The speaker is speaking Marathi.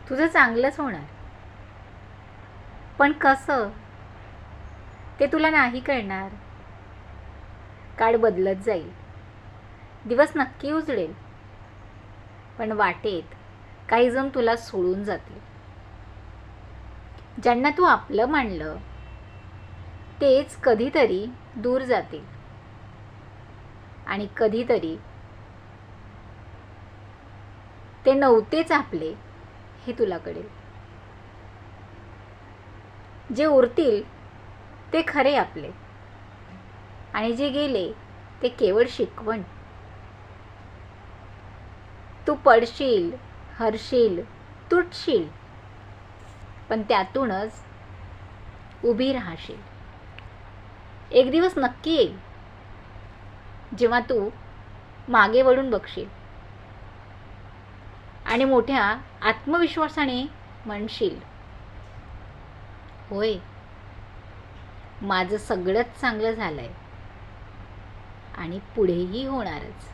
तुझं चांगलंच होणार. पण कसं ते तुला नाही कळणार. काळ बदलत जाईल, दिवस नक्की उजळेल, पण वाटेत काही जण तुला सोडून जातील. ज्यांना तू आपलं मानलं तेच कधीतरी दूर जातील आणि कधीतरी ते नव्हतेच आपले हे तुला कळेल. जे उरतील ते खरे आपले आणि जे गेले ते केवळ शिकवण. तू पडशील, हरशील, तुटशील, पण त्यातूनच उभी राहशील. एक दिवस नक्की येईल जेव्हा तू मागे वळून बघशील आणि मोठ्या आत्मविश्वासाने म्हणशील, होय, माझं सगळंच चांगलं झालंय आणि पुढेही होणारच.